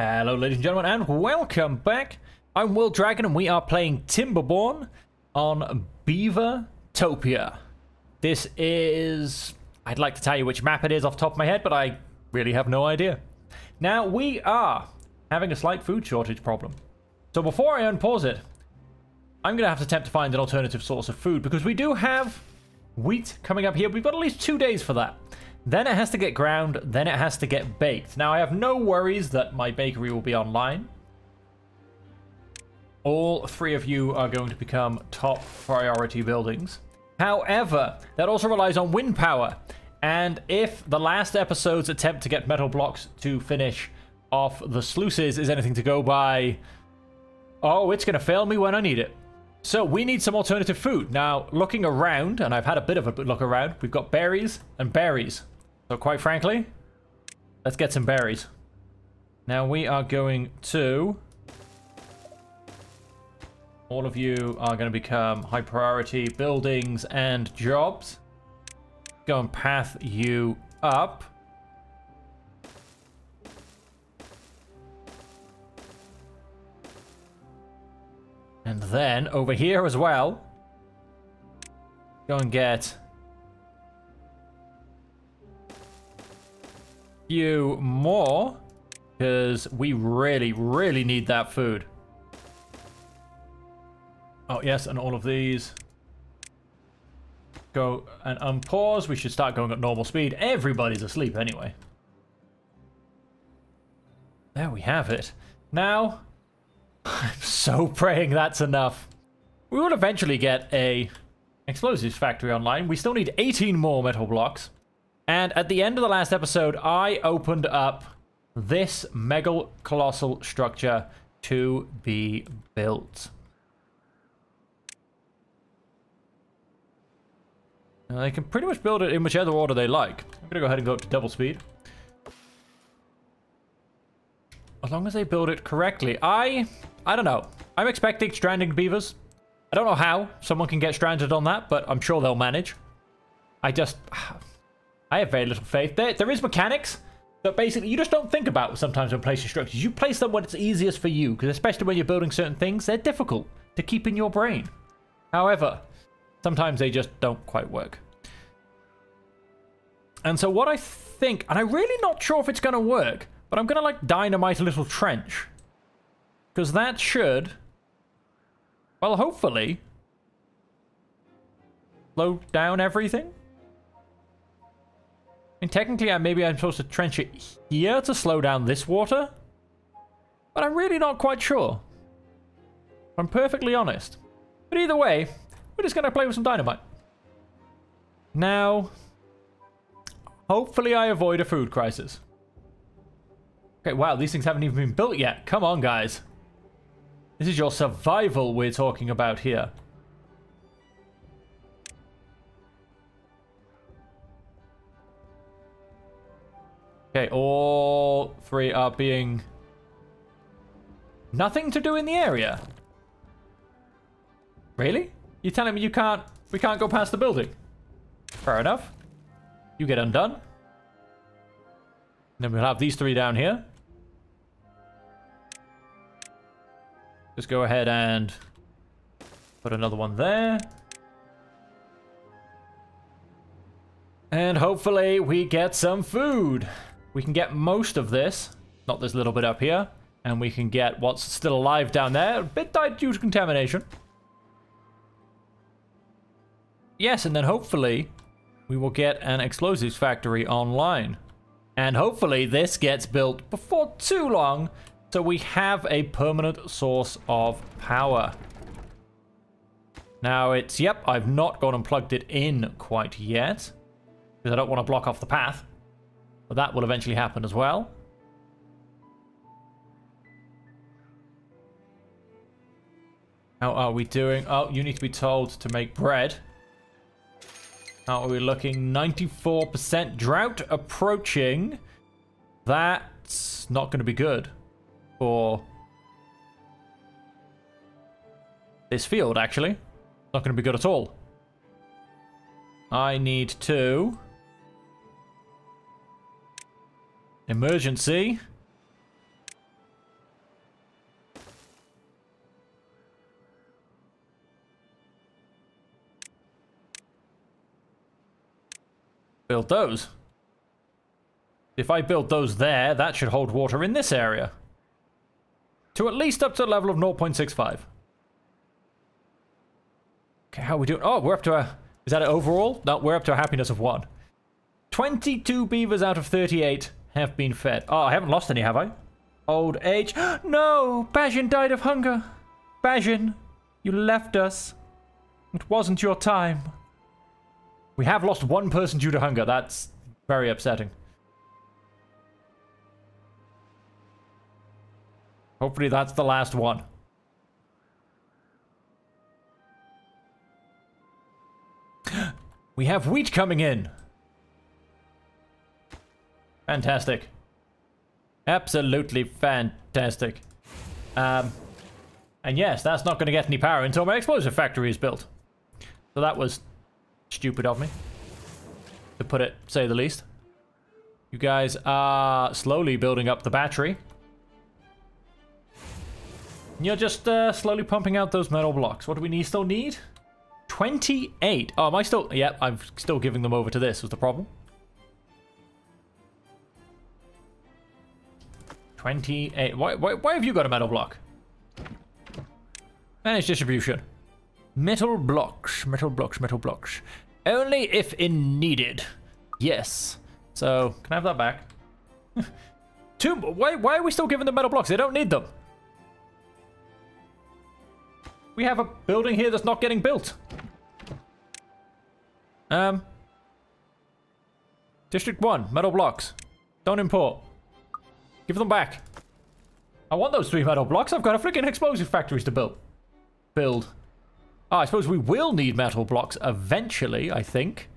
Hello ladies and gentlemen and welcome back. I'm Will Dragon and we are playing Timberborn on Beavertopia. This is... I'd like to tell you which map it is off the top of my head, but I really have no idea. Now we are having a slight food shortage problem. So before I unpause it, I'm going to have to attempt to find an alternative source of food because we do have wheat coming up here. We've got at least 2 days for that. Then it has to get ground, then it has to get baked. Now, I have no worries that my bakery will be online. All 3 of you are going to become top priority buildings. However, that also relies on wind power. And if the last episode's attempt to get metal blocks to finish off the sluices is anything to go by, oh, it's going to fail me when I need it. So we need some alternative food. Now, looking around, and I've had a bit of a look around, we've got berries and berries. So quite frankly, let's get some berries. Now we are going to... All of you are going to become high priority buildings and jobs. Go and path you up. And then over here as well, go and get a few more because we really need that food. Oh yes, and all of these go and unpause. We should start going at normal speed. Everybody's asleep anyway. There we have it. Now, I'm so praying that's enough. We will eventually get a explosives factory online. We still need 18 more metal blocks. And at the end of the last episode, I opened up this mega colossal structure to be built. Now, they can pretty much build it in whichever order they like. I'm gonna go ahead and go up to double speed. As long as they build it correctly. I don't know. I'm expecting stranded beavers. I don't know how someone can get stranded on that, but I'm sure they'll manage. I have very little faith. There is mechanics that basically you just don't think about sometimes when placing structures. You place them when it's easiest for you, because especially when you're building certain things, they're difficult to keep in your brain. However, sometimes they just don't quite work. And so what I think, and I'm really not sure if it's going to work, but I'm going to like dynamite a little trench. Because that should, well, hopefully, slow down everything. And technically, maybe I'm supposed to trench it here to slow down this water. But I'm really not quite sure. I'm perfectly honest. But either way, we're just going to play with some dynamite. Now, hopefully I avoid a food crisis. Okay, wow, these things haven't even been built yet. Come on, guys. This is your survival we're talking about here. Okay, all 3 are being... Nothing to do in the area? Really? You're telling me we can't go past the building? Fair enough. You get undone. Then we'll have these 3 down here. Just go ahead and put another one there. And hopefully we get some food. We can get most of this, not this little bit up here. And we can get what's still alive down there. A bit died due to contamination. Yes, and then hopefully we will get an explosives factory online. And hopefully this gets built before too long, so we have a permanent source of power. Now it's, yep, I've not gone and plugged it in quite yet, because I don't want to block off the path. But that will eventually happen as well. How are we doing? Oh, you need to be told to make bread. How are we looking? 94% drought approaching. That's not going to be good for this field, actually. Not going to be good at all. I need to... Emergency. Build those. If I build those there, that should hold water in this area. To at least up to a level of 0.65. Okay, how are we doing? Oh, we're up to a... Is that an overall? No, we're up to a happiness of 1. 22 beavers out of 38 have been fed. Oh, I haven't lost any, have I? Old age. No! Bajin died of hunger. Bajin, you left us. It wasn't your time. We have lost 1 person due to hunger. That's very upsetting. Hopefully that's the last one. We have wheat coming in. Fantastic. Absolutely fantastic. And yes, that's not going to get any power until my explosive factory is built. So that was stupid of me, to put it, say the least. You guys are slowly building up the battery. You're just slowly pumping out those metal blocks. What do we still need? 28. Oh, am I still... Yeah, I'm still giving them over to this, was the problem. 28. Why have you got a metal block? Manage distribution. Metal blocks, metal blocks, metal blocks. Only if needed. Yes. So, can I have that back? Why are we still giving them metal blocks? They don't need them. We have a building here that's not getting built. District 1, metal blocks. Don't import. Give them back. I want those 3 metal blocks. I've got a freaking explosive factories to build. Oh, I suppose we will need metal blocks eventually, I think.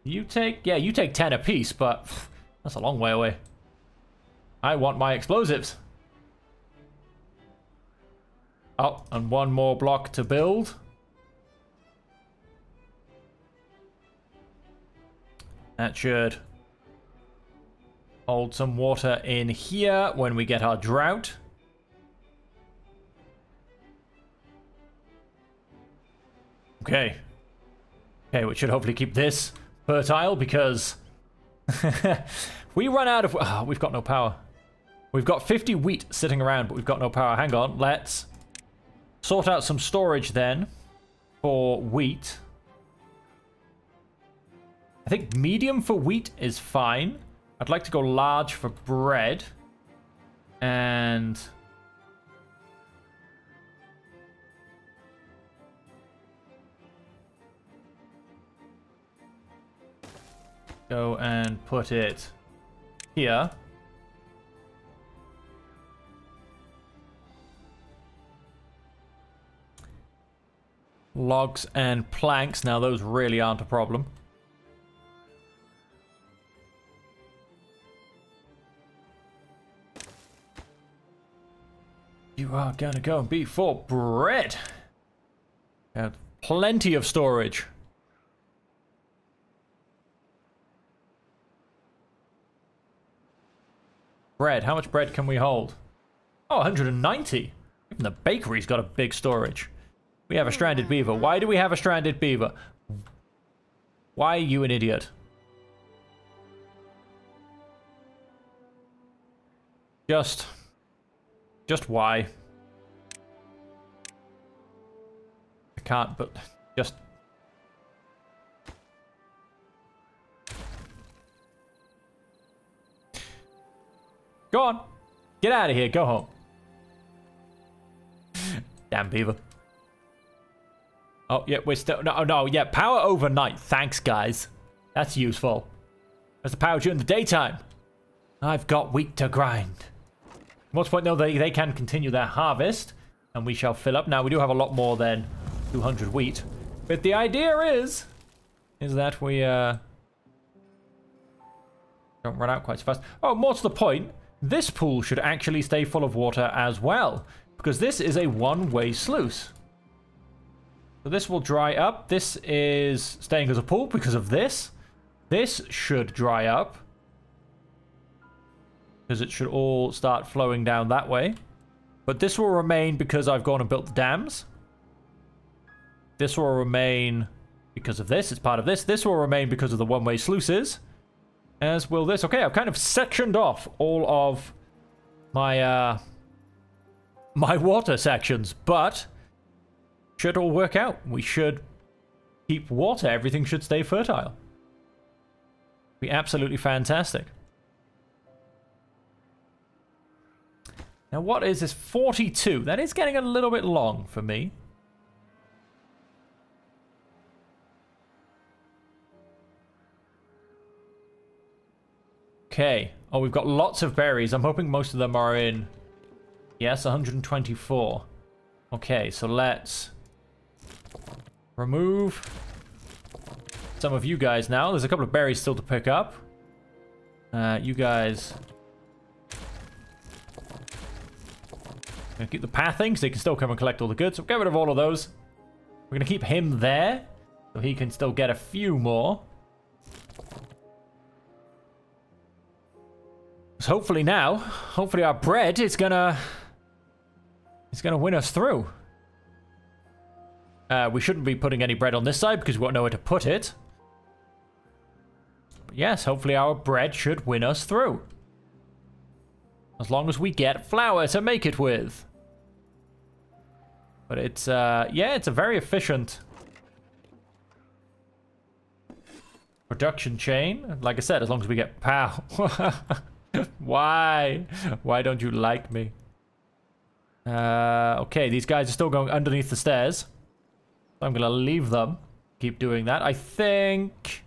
You take 10 apiece, but that's a long way away. I want my explosives. Oh, and 1 more block to build. That should hold some water in here when we get our drought. Okay. Okay, which should hopefully keep this fertile because we run out of... Oh, we've got no power. We've got 50 wheat sitting around, but we've got no power. Hang on, let's sort out some storage then for wheat. I think medium for wheat is fine. I'd like to go large for bread. And... go and put it here. Logs and planks. Now those really aren't a problem. You are gonna go and be for bread. Have plenty of storage. Bread. How much bread can we hold? Oh, 190. Even the bakery's got a big storage. We have a stranded beaver. Why do we have a stranded beaver? Why are you an idiot? Just why? I can't, but just... Go on. Get out of here. Go home. Damn beaver. Oh, yeah, we're still... No, yeah, power overnight. Thanks, guys. That's useful. Where's the power during the daytime? I've got wheat to grind. At most point, no, they can continue their harvest, and we shall fill up. Now, we do have a lot more than 200 wheat. But the idea is that we don't run out quite so fast. Oh, more to the point, this pool should actually stay full of water as well, because this is a one-way sluice. So this will dry up. This is staying as a pool because of this. This should dry up, because it should all start flowing down that way. But this will remain because I've gone and built the dams. This will remain because of this. It's part of this. This will remain because of the one-way sluices. As will this. Okay, I've kind of sectioned off all of my my water sections, but should all work out. We should keep water. Everything should stay fertile. Be absolutely fantastic. Now, what is this? 42. That is getting a little bit long for me. Okay. Oh, we've got lots of berries. I'm hoping most of them are in... Yes, 124. Okay, so let's remove some of you guys now. There's a couple of berries still to pick up. You guys... Gonna keep the pathing so he can still come and collect all the goods. So get rid of all of those. We're gonna keep him there so he can still get a few more. So hopefully now, hopefully our bread is gonna win us through. We shouldn't be putting any bread on this side because we won't know where to put it. But yes, hopefully our bread should win us through. As long as we get flour to make it with. But it's, yeah, it's a very efficient production chain. Like I said, as long as we get pow. Why? Why don't you like me? Okay, these guys are still going underneath the stairs. So I'm going to leave them. Keep doing that. I think...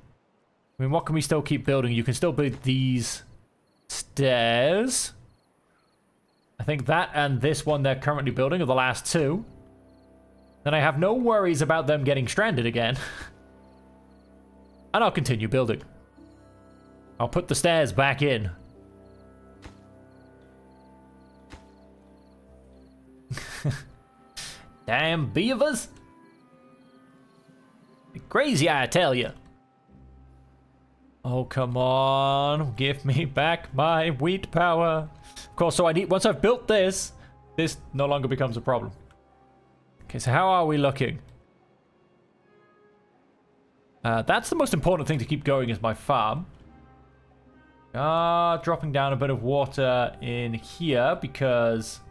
I mean, what can we still keep building? You can still build these stairs. I think that and this one they're currently building are the last two. Then I have no worries about them getting stranded again. And I'll continue building. I'll put the stairs back in. Damn beavers. Crazy, I tell you. Oh, come on. Give me back my wheat power. Of course, so I need... Once I've built this, this no longer becomes a problem. Okay, so how are we looking? That's the most important thing to keep going is my farm. Dropping down a bit of water in here because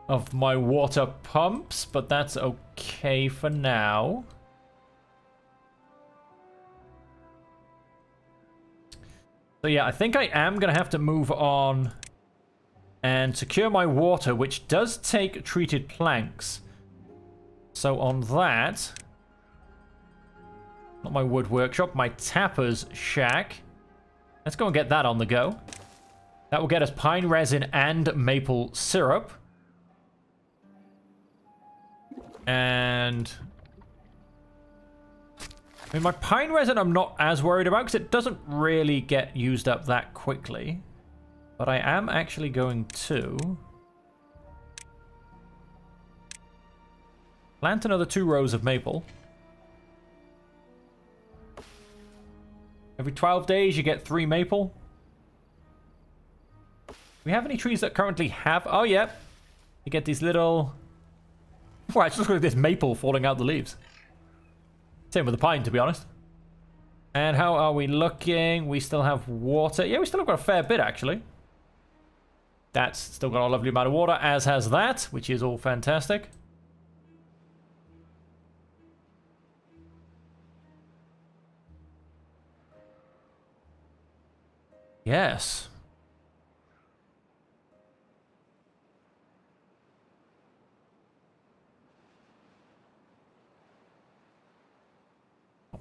of my water pumps, but that's okay for now. So yeah, I think I am going to have to move on and secure my water, which does take treated planks. So on that, not my wood workshop, my tapper's shack. Let's go and get that on the go. That will get us pine resin and maple syrup. And... I mean, my pine resin I'm not as worried about because it doesn't really get used up that quickly. But I am actually going to plant another 2 rows of maple. Every 12 days you get 3 maple. Do we have any trees that currently have... Oh, yeah. You get these little... Wow, it's just like this maple falling out the leaves. Same with the pine, to be honest. And how are we looking? We still have water. Yeah, we still have got a fair bit, actually. That's still got a lovely amount of water, as has that, which is all fantastic. Yes.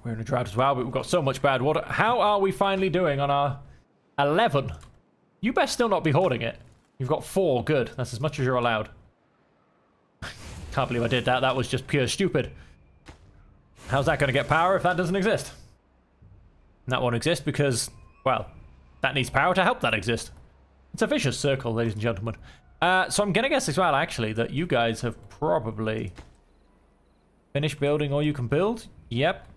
We're in a drought as well, but we've got so much bad water. How are we finally doing on our 11? You best still not be hoarding it. You've got 4. Good. That's as much as you're allowed. Can't believe I did that. That was just pure stupid. How's that going to get power if that doesn't exist? And that won't exist because, well, that needs power to help that exist. It's a vicious circle, ladies and gentlemen. So I'm going to guess as well, actually, that you guys have probably finished building all you can build. Yep.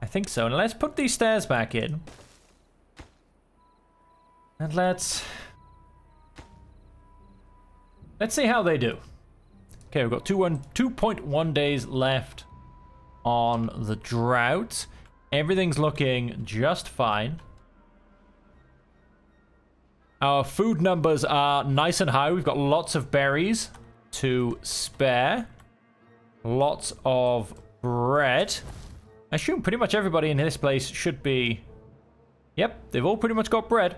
I think so. And let's put these stairs back in. And let's see how they do. Okay, we've got 2.1 days left on the drought. Everything's looking just fine. Our food numbers are nice and high. We've got lots of berries to spare. Lots of bread. I assume pretty much everybody in this place should be... Yep, they've all pretty much got bread.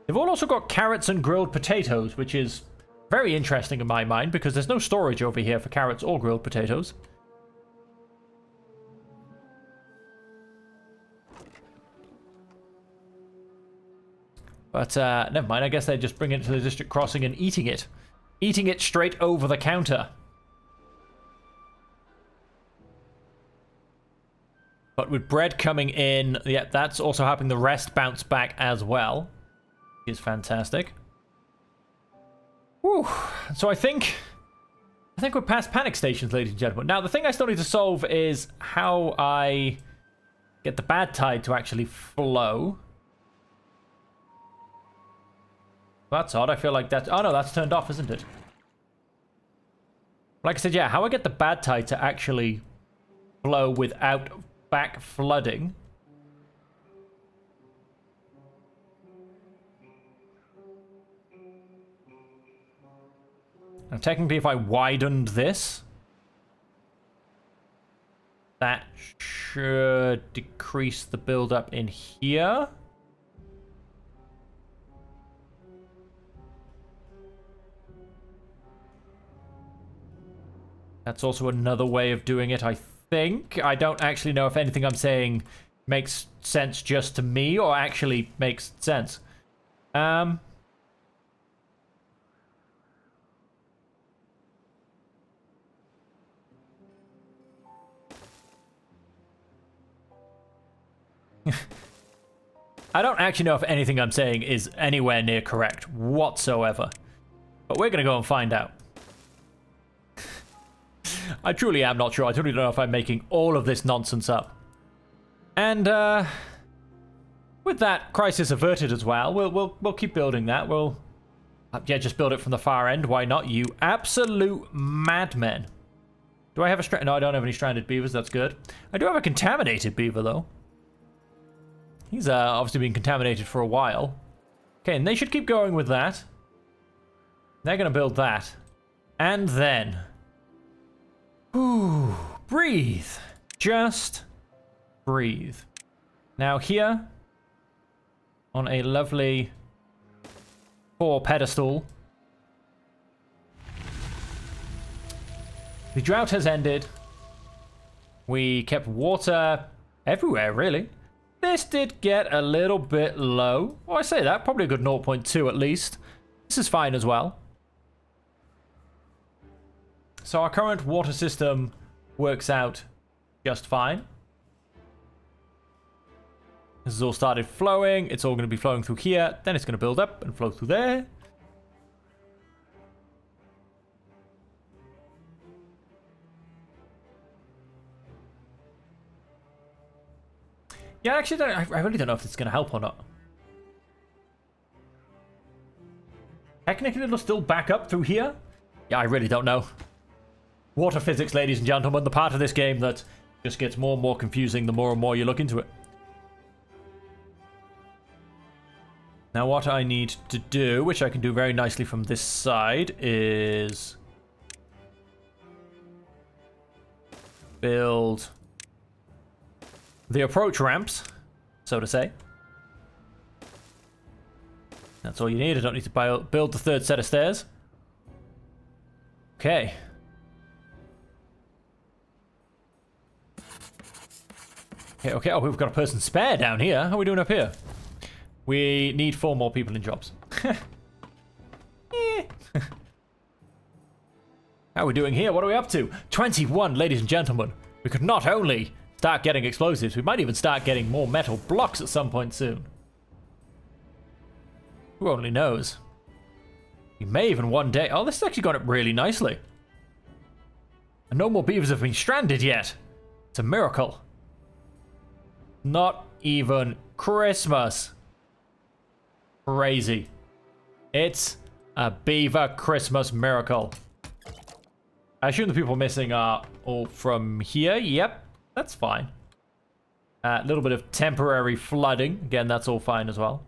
They've all also got carrots and grilled potatoes, which is very interesting in my mind because there's no storage over here for carrots or grilled potatoes. But never mind, I guess they're just bringing it to the district crossing and eating it. Eating it straight over the counter. But with bread coming in, yeah, that's also helping the rest bounce back as well. Which is fantastic. Whew. So I think we're past panic stations, ladies and gentlemen. Now, the thing I still need to solve is how I get the bad tide to actually flow. That's odd. I feel like that's... Oh, no, that's turned off, isn't it? Like I said, yeah, how I get the bad tide to actually flow without back flooding. Now, technically, if I widened this, that should decrease the buildup in here. That's also another way of doing it, I think. I don't actually know if anything I'm saying makes sense just to me or actually makes sense. I don't actually know if anything I'm saying is anywhere near correct whatsoever. But we're going to go and find out. I truly am not sure. I truly don't know if I'm making all of this nonsense up. And with that crisis averted as well, we'll keep building that. We'll yeah, just build it from the far end. Why not? You absolute madmen. Do I have a No, I don't have any stranded beavers. That's good. I do have a contaminated beaver though. He's obviously been contaminated for a while. Okay, and they should keep going with that. They're going to build that. And then... Ooh, breathe. Just breathe. Now here, on a lovely 4 pedestal, the drought has ended. We kept water everywhere, really. This did get a little bit low. Well, I say that, probably a good 0.2 at least. This is fine as well. So our current water system works out just fine. This has all started flowing. It's all going to be flowing through here. Then it's going to build up and flow through there. Yeah, actually, I really don't know if it's going to help or not. Technically, it'll still back up through here. Yeah, I really don't know. Water physics, ladies and gentlemen, the part of this game that just gets more and more confusing the more and more you look into it. Now what I need to do, which I can do very nicely from this side, is build the approach ramps, so to say. That's all you need. I don't need to build the 3rd set of stairs. Okay. Okay, oh, we've got a person spare down here. How are we doing up here? We need 4 more people in jobs. How are we doing here? What are we up to? 21, ladies and gentlemen. We could not only start getting explosives, we might even start getting more metal blocks at some point soon. Who only knows? We may even one day... Oh, this has actually gone up really nicely. And no more beavers have been stranded yet. It's a miracle. Not even Christmas. Crazy. It's a beaver Christmas miracle. I assume the people missing are all from here. Yep. That's fine. A little bit of temporary flooding. Again, that's all fine as well.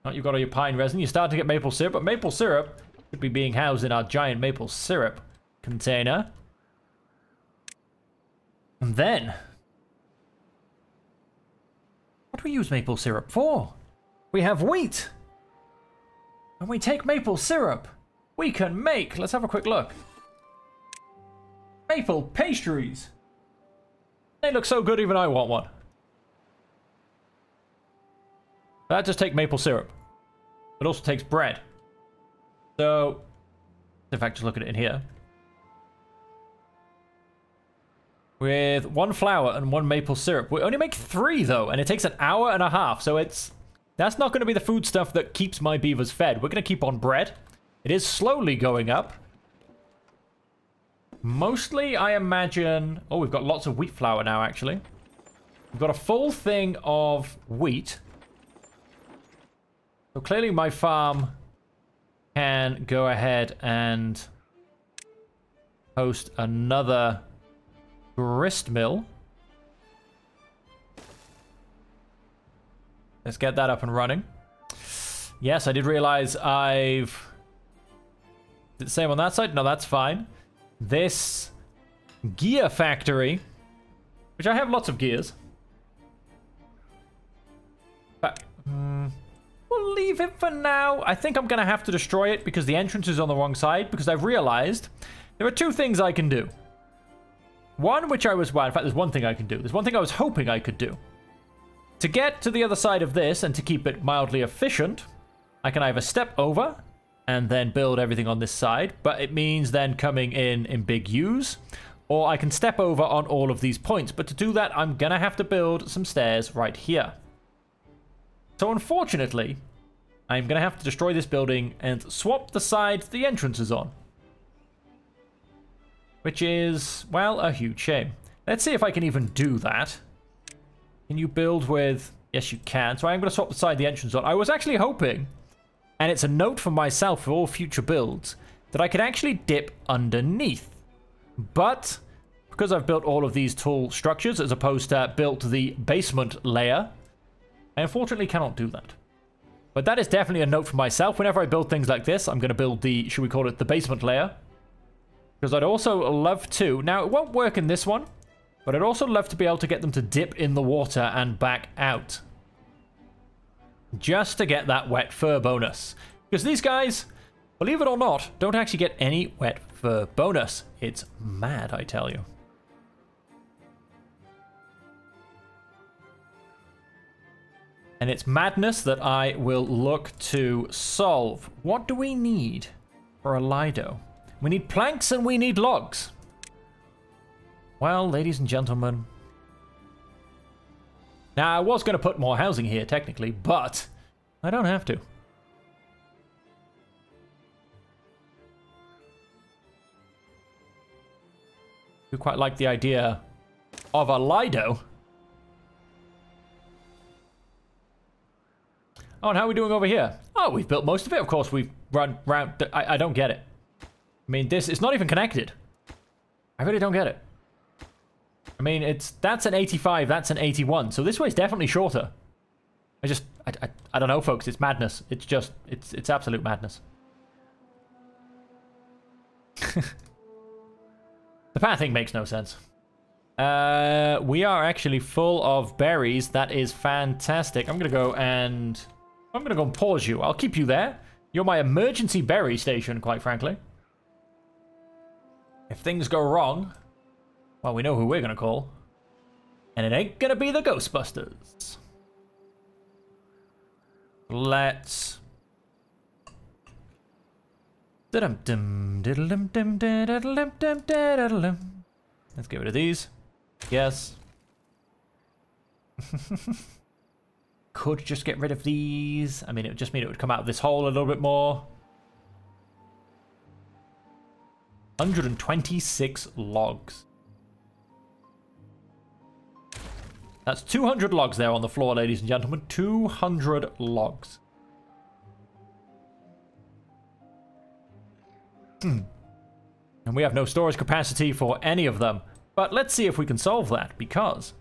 Oh, you've got all your pine resin. You start to get maple syrup, but maple syrup should be being housed in our giant maple syrup container. And then, what do we use maple syrup for? We have wheat. And we take maple syrup. We can make, let's have a quick look. Maple pastries. They look so good, even I want one. That just takes maple syrup. It also takes bread. So, in fact, just look at it in here. With 1 flour and 1 maple syrup. We only make 3 though, and it takes an hour and a half. So that's not going to be the food stuff that keeps my beavers fed. We're going to keep on bread. It is slowly going up. Mostly, I imagine... Oh, we've got lots of wheat flour now, actually. We've got a full thing of wheat. So clearly my farm can go ahead and host another grist mill. Let's get that up and running. Yes, I did realize I've... Did the same on that side? No, that's fine. This gear factory, which I have lots of gears. But... we'll leave it for now. I think I'm going to have to destroy it because the entrance is on the wrong side, because I've realized there are 2 things I can do. One, which I was... Well, in fact, there's one thing I can do. There's one thing I was hoping I could do. To get to the other side of this and to keep it mildly efficient, I can either step over and then build everything on this side, but it means then coming in big U's, or I can step over on all of these points. But to do that, I'm going to have to build some stairs right here. So unfortunately, I'm going to have to destroy this building and swap the side the entrance is on. Which is, well, a huge shame. Let's see if I can even do that. Can you build with... Yes, you can. So I'm going to swap the side the entrance on. I was actually hoping, and it's a note for myself for all future builds, that I could actually dip underneath. But, because I've built all of these tall structures as opposed to built the basement layer, I unfortunately cannot do that. But that is definitely a note for myself. Whenever I build things like this, I'm going to build the, should we call it the basement layer? Because I'd also love to, now it won't work in this one, but I'd also love to be able to get them to dip in the water and back out. Just to get that wet fur bonus. Because these guys, believe it or not, don't actually get any wet fur bonus. It's mad, I tell you. And it's madness that I will look to solve. What do we need for a Lido? We need planks and we need logs. Well, ladies and gentlemen. Now, I was going to put more housing here, technically, but I don't have to. I quite like the idea of a Lido. Oh, and how are we doing over here? Oh, we've built most of it. Of course, we've run round. I don't get it. I mean, this is not even connected. I really don't get it. I mean, that's an 85, that's an 81. So this way's definitely shorter. I don't know, folks. It's madness. It's just, it's absolute madness. The pathing makes no sense. We are actually full of berries. That is fantastic. I'm going to go and pause you. I'll keep you there. You're my emergency berry station, quite frankly. If things go wrong, well, we know who we're going to call. And it ain't going to be the Ghostbusters. Let's... Let's get rid of these. Yes. Could just get rid of these. I mean, it would just mean it would come out of this hole a little bit more. 126 logs. That's 200 logs there on the floor, ladies and gentlemen. 200 logs. And we have no storage capacity for any of them. But let's see if we can solve that, because...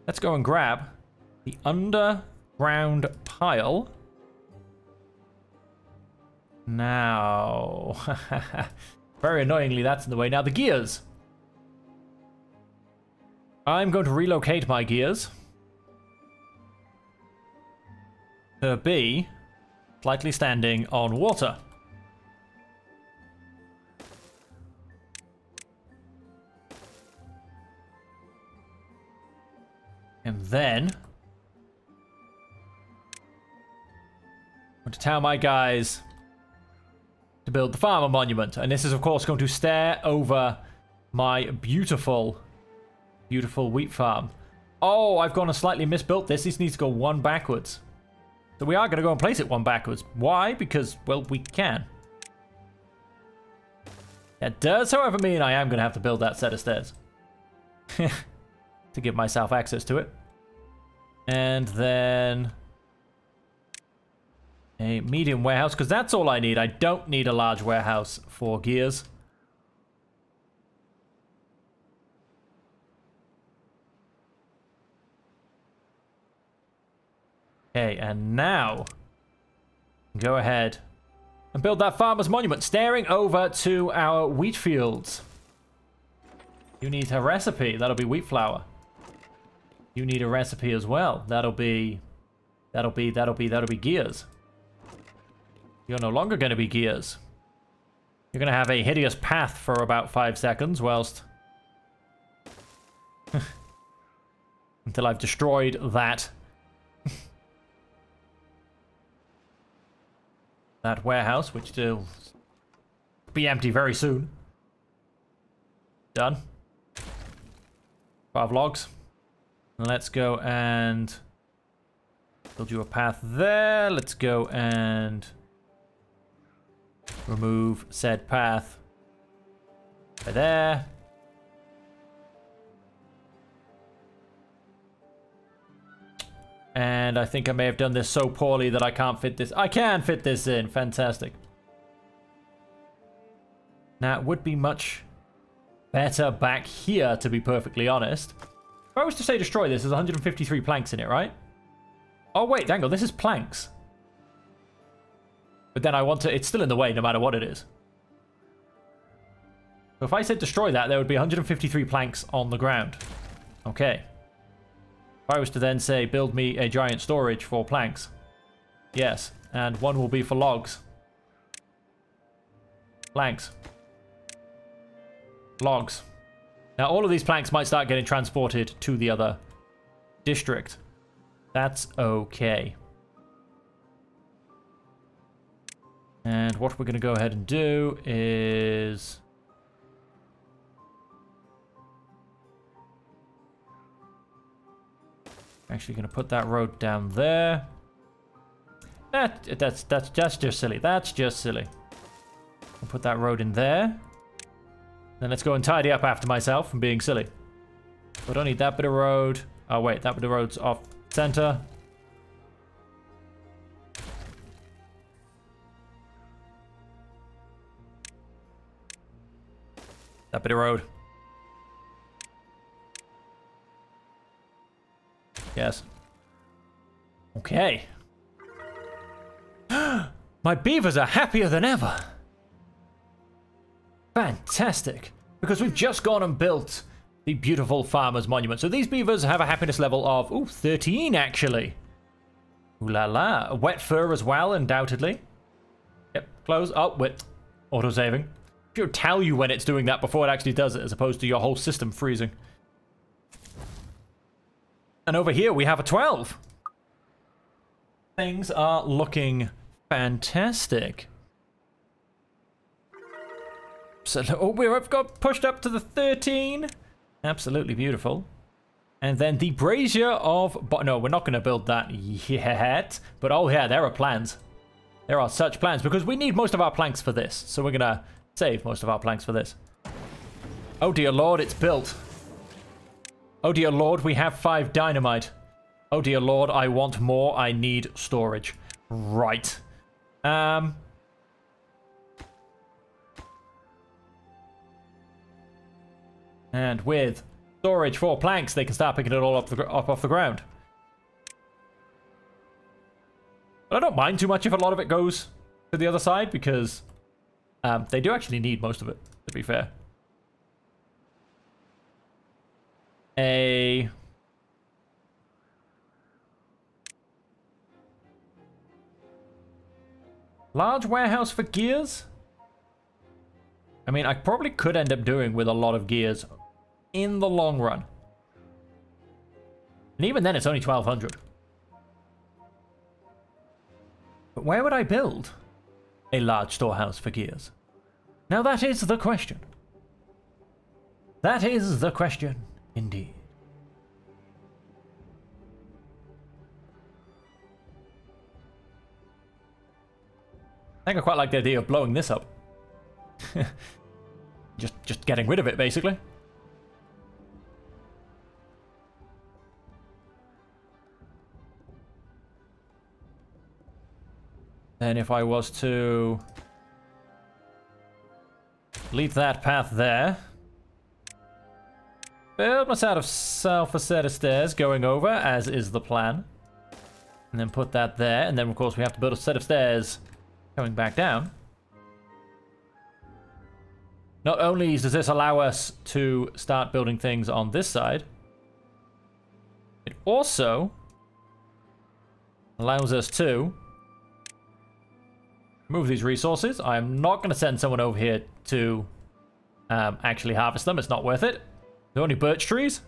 let's go and grab the underground pile. Now... very annoyingly, that's in the way. Now, the gears. I'm going to relocate my gears to be slightly standing on water. And then I'm going to tell my guys to build the farmer monument. And this is, of course, going to stare over my beautiful, beautiful wheat farm. Oh, I've gone and slightly misbuilt this. This needs to go one backwards. So we are going to go and place it one backwards. Why? Because, well, we can. That does, however, mean I am going to have to build that set of stairs. To give myself access to it. And then a medium warehouse, because that's all I need. I don't need a large warehouse for gears. Okay, and now go ahead and build that farmer's monument, staring over to our wheat fields. You need a recipe. That'll be wheat flour. You need a recipe as well. That'll be gears. You're no longer going to be gears. You're going to have a hideous path for about 5 seconds whilst... until I've destroyed that. that warehouse, which will be empty very soon. Done. 5 logs. Let's go and build you a path there. Let's go and remove said path right there. And I think I may have done this so poorly that I can't fit this. I can fit this in. Fantastic. Now, it would be much better back here, to be perfectly honest. If I was to say destroy this, there's 153 planks in it, right? Oh, wait, hang on. This is planks. But then I want to... it's still in the way, no matter what it is. So if I said destroy that, there would be 153 planks on the ground. Okay. If I was to then say, build me a giant storage for planks. Yes. And one will be for logs. Planks. Logs. Now, all of these planks might start getting transported to the other district. That's okay. And what we're going to go ahead and do is... actually going to put that road down there. That's just silly. That's just silly. I'll put that road in there. Then let's go and tidy up after myself from being silly. We don't need that bit of road. Oh, wait. That bit of road's off center. That bit of road. Yes. Okay. My beavers are happier than ever. Fantastic. Because we've just gone and built the beautiful farmer's monument. So these beavers have a happiness level of, ooh, 13 actually. Ooh la la. A wet fur as well, undoubtedly. Yep, close. Oh, wait. Auto-saving. It'll tell you when it's doing that before it actually does it, as opposed to your whole system freezing. And over here we have a 12. Things are looking fantastic. So, oh, we've got pushed up to the 13. Absolutely beautiful. And then the brazier of... no, we're not going to build that yet. But oh yeah, there are plans. There are such plans, because we need most of our planks for this. So we're going to save most of our planks for this. Oh dear lord, it's built. Oh dear lord, we have 5 dynamite. Oh dear lord, I want more. I need storage. Right. And with storage for planks, they can start picking it all up off the ground. But I don't mind too much if a lot of it goes to the other side, because they do actually need most of it, to be fair. A large warehouse for gears? I mean, I probably could end up doing with a lot of gears in the long run. And even then, it's only 1,200. But where would I build a large storehouse for gears? Now that is the question. That is the question, indeed. I think I quite like the idea of blowing this up. just getting rid of it, basically. Then if I was to leave that path there, build myself a set of stairs going over, as is the plan, and then put that there, and then of course we have to build a set of stairs coming back down. Not only does this allow us to start building things on this side, it also allows us to move these resources. I'm not going to send someone over here to actually harvest them. It's not worth it. There are only birch trees.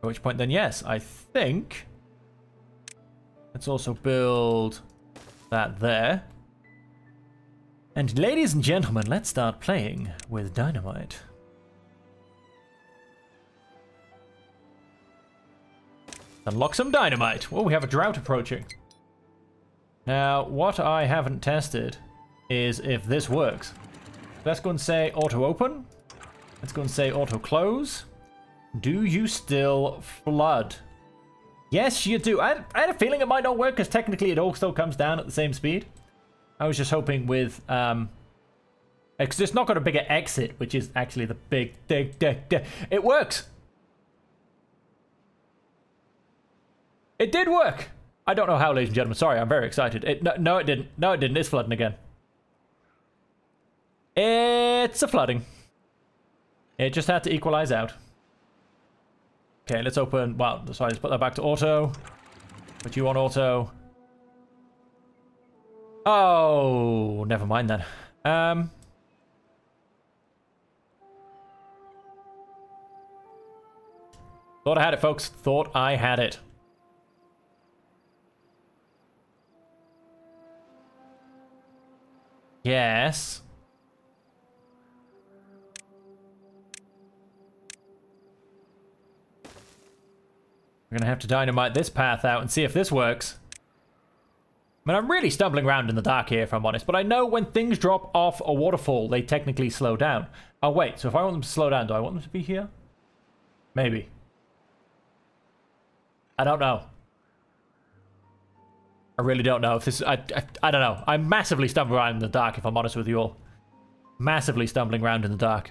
At which point then, yes, I think... Let's also build that there. And ladies and gentlemen, let's start playing with dynamite. Unlock some dynamite. Oh, we have a drought approaching. Now, what I haven't tested is if this works. Let's go and say auto open. Let's go and say auto close. Do you still flood? Yes, you do. I had a feeling it might not work because technically it all still comes down at the same speed. I was just hoping with... because it's not got a bigger exit, which is actually the big... It works! It did work! I don't know how, ladies and gentlemen. Sorry, I'm very excited. No, it didn't. No, it didn't. It's flooding again. It's a flooding. It just had to equalize out. Okay, let's open... Well, sorry, let's put that back to auto. Put you on auto. Oh, never mind then. Thought I had it, folks. Thought I had it. Yes. We're going to have to dynamite this path out and see if this works. I mean, I'm really stumbling around in the dark here, if I'm honest. But I know when things drop off a waterfall, they technically slow down. Oh, wait. So if I want them to slow down, do I want them to be here? Maybe. I don't know. I really don't know if this... I don't know. I'm massively stumbling around in the dark, if I'm honest with you all. Massively stumbling around in the dark.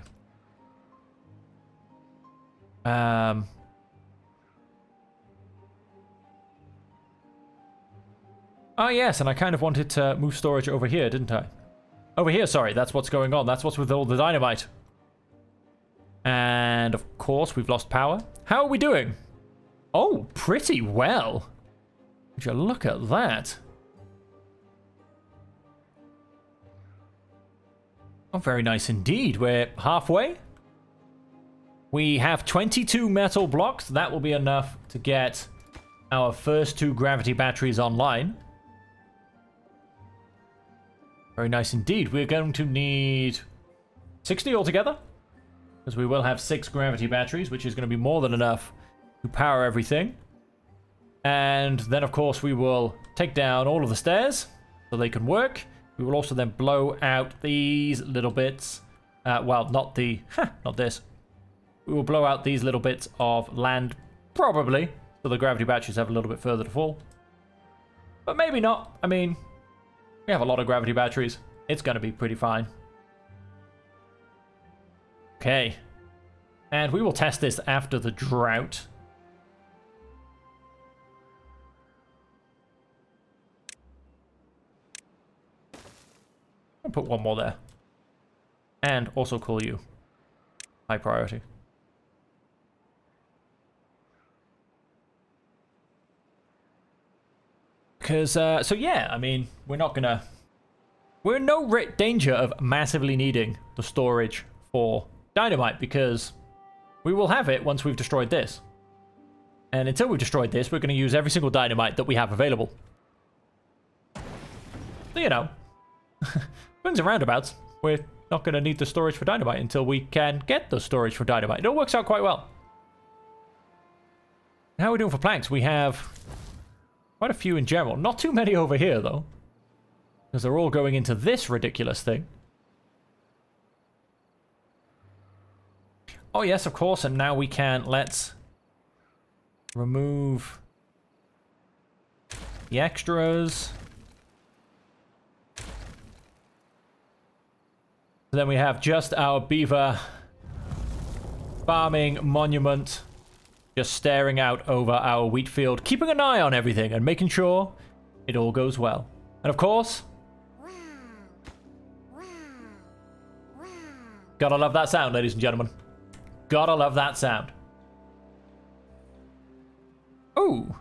Oh, yes, and I kind of wanted to move storage over here, didn't I? Over here, sorry. That's what's going on. That's what's with all the dynamite. And, of course, we've lost power. How are we doing? Oh, pretty well. Would you look at that? Oh, very nice indeed. We're halfway. We have 22 metal blocks. That will be enough to get our first 2 gravity batteries online. Very nice indeed. We're going to need 60 altogether, because we will have 6 gravity batteries, which is going to be more than enough to power everything. And then, of course, we will take down all of the stairs so they can work. We will also then blow out these little bits. Well, not the... not this. We will blow out these little bits of land, probably, so the gravity batteries have a little bit further to fall. But maybe not. I mean... We have a lot of gravity batteries. It's going to be pretty fine. Okay. And we will test this after the drought. I'll put one more there. And also call you high priority. Because, so yeah, I mean, we're in no danger of massively needing the storage for dynamite, because we will have it once we've destroyed this. And until we've destroyed this, we're going to use every single dynamite that we have available. So, you know, swings and roundabouts. We're not going to need the storage for dynamite until we can get the storage for dynamite. It all works out quite well. How are we doing for planks? We have quite a few in general. Not too many over here, though, because they're all going into this ridiculous thing. Oh, yes, of course. And now we can, let's remove the extras. Then we have just our beaver farming monument just staring out over our wheat field, keeping an eye on everything and making sure it all goes well. And of course, gotta love that sound, ladies and gentlemen. Gotta love that sound. Ooh.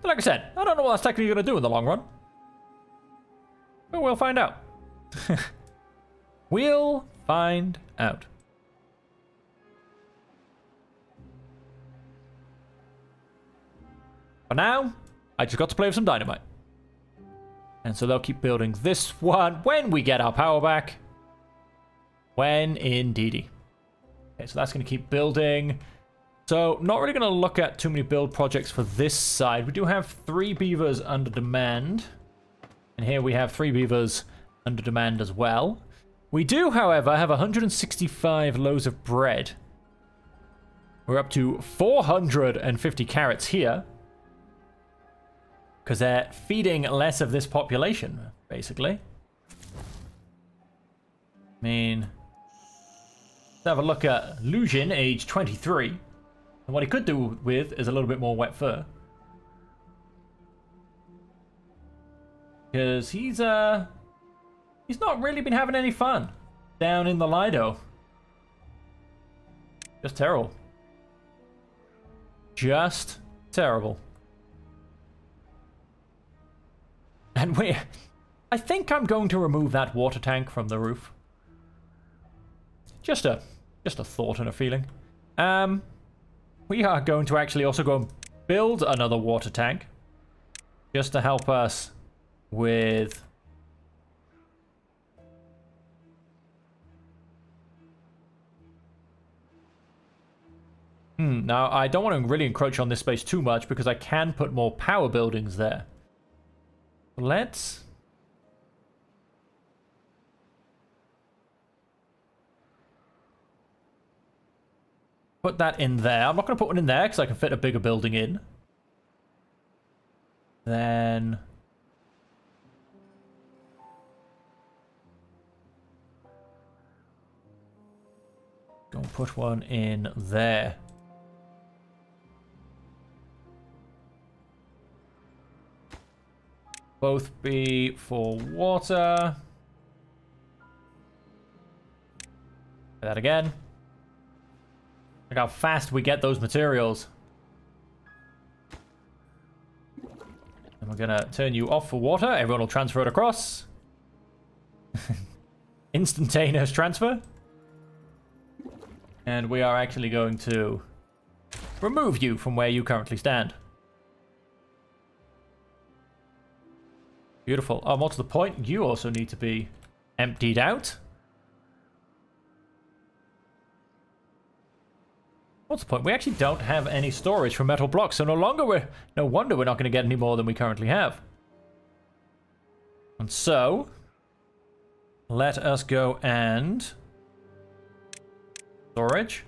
But like I said, I don't know what that's technically going to do in the long run. But we'll find out. We'll find out. For now, I just got to play with some dynamite. And so they'll keep building this one when we get our power back. When indeedy. Okay, so that's going to keep building. So, not really going to look at too many build projects for this side. We do have 3 beavers under demand. And here we have 3 beavers under demand as well. We do, however, have 165 loaves of bread. We're up to 450 carrots here. Because they're feeding less of this population, basically. I mean, let's have a look at Lujin, age 23. And what he could do with is a little bit more wet fur. Because he's not really been having any fun down in the Lido. Just terrible. Just terrible. And I think I'm going to remove that water tank from the roof. Just a thought and a feeling. We are going to actually also go and build another water tank. Just to help us with... Now, I don't want to really encroach on this space too much because I can put more power buildings there. Let's... put that in there. I'm not going to put one in there because I can fit a bigger building in. Then... go and put one in there. Both be for water. Try that again. Look how fast we get those materials. And we're gonna turn you off for water. Everyone will transfer it across. Instantaneous transfer. And we are actually going to remove you from where you currently stand. Beautiful. Oh, more to the point, you also need to be emptied out. What's the point? We actually don't have any storage for metal blocks, so no wonder we're not going to get any more than we currently have. And so, let us go and... storage.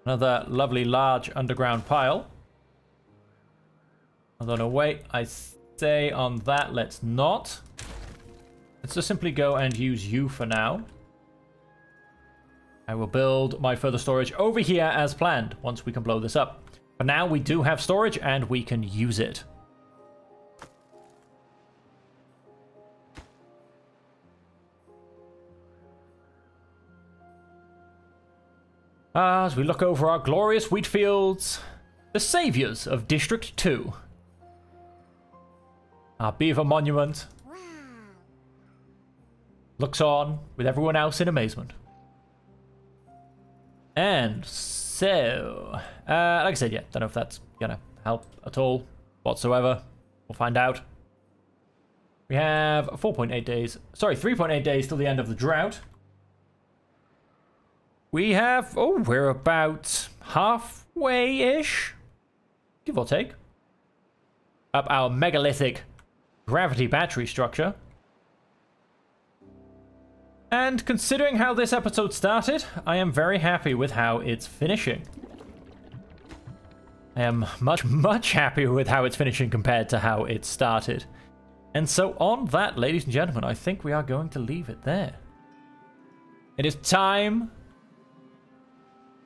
Another lovely large underground pile. Although no, wait, I say on that, let's not. Let's just simply go and use you for now. I will build my further storage over here as planned once we can blow this up. For now, we do have storage and we can use it. As we look over our glorious wheat fields, the saviors of District 2. Our beaver monument looks on with everyone else in amazement. And so, like I said, yeah, don't know if that's gonna help at all whatsoever. We'll find out. We have 4.8 days, sorry, 3.8 days till the end of the drought. We have, oh, we're about halfway-ish, give or take, up our megalithic gravity battery structure. And considering how this episode started, I am very happy with how it's finishing. I am much happier with how it's finishing compared to how it started. And so on that, ladies and gentlemen, I think we are going to leave it there. It is time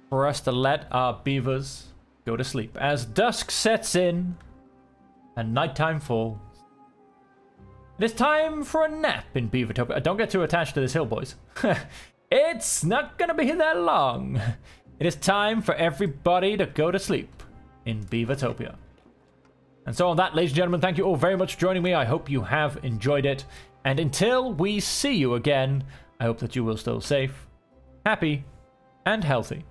for us to let our beavers go to sleep. As dusk sets in and nighttime falls, it is time for a nap in Beavertopia. Don't get too attached to this hill, boys. It's not gonna be that long. It is time for everybody to go to sleep in Beavertopia. And so on that, ladies and gentlemen, thank you all very much for joining me. I hope you have enjoyed it. And until we see you again, I hope that you will still safe, happy, and healthy.